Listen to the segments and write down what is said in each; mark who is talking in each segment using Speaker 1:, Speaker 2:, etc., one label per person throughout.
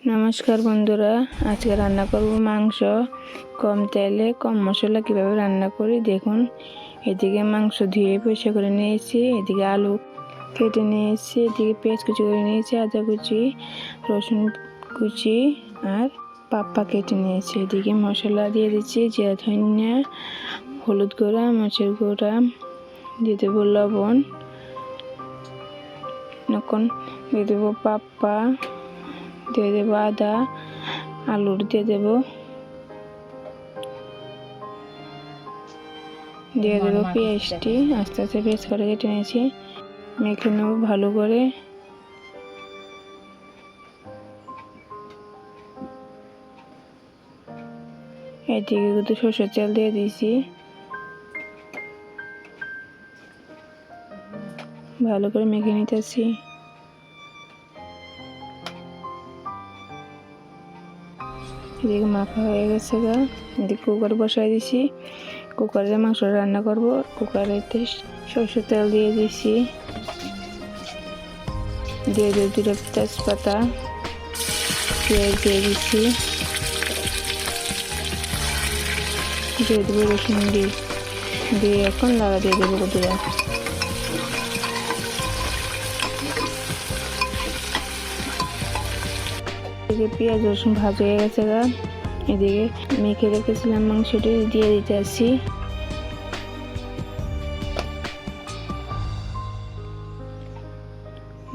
Speaker 1: নমস্কার বন্ধুরা, আজকে রান্না করব মাংস। কম তেলে কম মশলা কিভাবে রান্না করি দেখুন। এদিকে মাংস ধুয়ে পরিষ্কার করে নিয়েছি, এদিকে আলু কেটে নিয়েছি, এদিকে পেঁয়াজ কুচি করে নিয়েছি, আদা কুচি, রসুন কুচি আর পাপ্পা কেটে নিয়েছি। এদিকে মশলা দিয়ে দিচ্ছি, জিরা ধনিয়া, হলুদ গুঁড়া, মরিচের গুঁড়া, দিয়ে দেবো লবণ, এখন দিয়ে দেবো পাপ্পা, দিয়ে দেবো আদা, আলুর দিয়ে দেবো পেঁয়াজটি আস্তে আস্তে পেস্ট করে কেটে নিয়েছি। মেখে নেবো ভালো করে। এদিকে কিন্তু সরষের তেল দিয়ে দিয়েছি, ভালো করে মেখে নিতেছি। এদিকে মাখা হয়ে গেছে গা, এদিকে কুকার বসাই দিছি, কুকারে মাংস রান্না করব। কুকারেতে সরষের তেল দিয়ে দিছি, দিয়ে দিয়ে দুটো তেজপাতা, পেঁয়াজ দিয়ে দিচ্ছি, দিয়ে দেবো রসুন দিয়ে এখন লাগা দিয়ে দেবো কতটা। এদিকে পেঁয়াজ রসুন ভাজা হয়ে গেছে গা, এদিকে মেখে রেখেছিলাম মাংসটি দিয়ে দিতে আসি।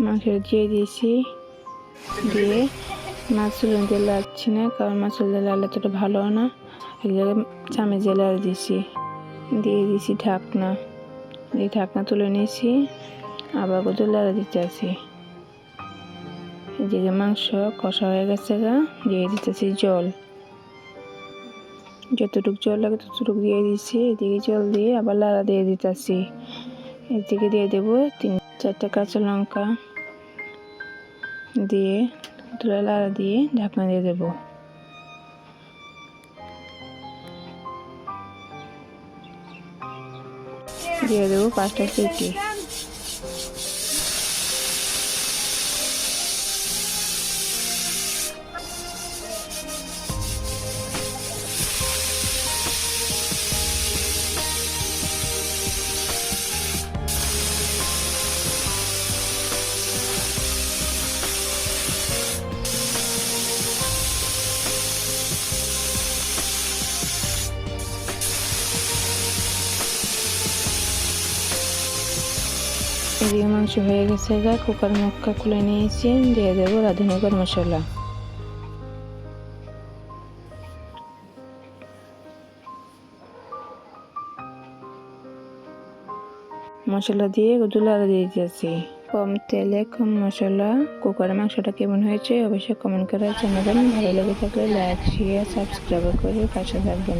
Speaker 1: মাংসটা দিয়ে দিয়েছি, দিয়ে মাছ দিয়ে লাগছি না, কারণ মাছ লালে তো ভালো না। এক জায়গায় চামচ দিয়ে লাড়ে দিয়েছি, দিয়ে দিয়েছি ঢাকনা, দিয়ে ঢাকনা তুলে নিয়েছি, আবার কোথাও লাড়ে দিতে আসি। এদিকে মাংস কষা হয়ে গেছে গা, দিয়ে দিতেছি জল, যতটুকু জল লাগে ততটুকু দিয়ে দিচ্ছি। এদিকে জল দিয়ে আবার লাড়া দিয়ে দিতেছি। এদিকে দিয়ে দেবো 3-4টা কাঁচা লঙ্কা, দিয়ে লাড়া দিয়ে ঢাকনা দিয়ে দেবো। দিয়ে দেবো 5টা সিটি। এদিকে মাংস হয়ে গেছে গা, কুকার মুখটা খুলে নিয়েছি, দিয়ে দেবো রাঁধুনি গরম মশলা। মশলা দিয়ে লাড়া দিয়ে দিয়েছি। কম তেলে কম মশলা কুকারের মাংসটা কেমন হয়েছে অবশ্যই কমেন্ট করে জানাবেন। ভালো লেগে থাকলে লাইক, শেয়ার, সাবস্ক্রাইব করে পাশে থাকবেন।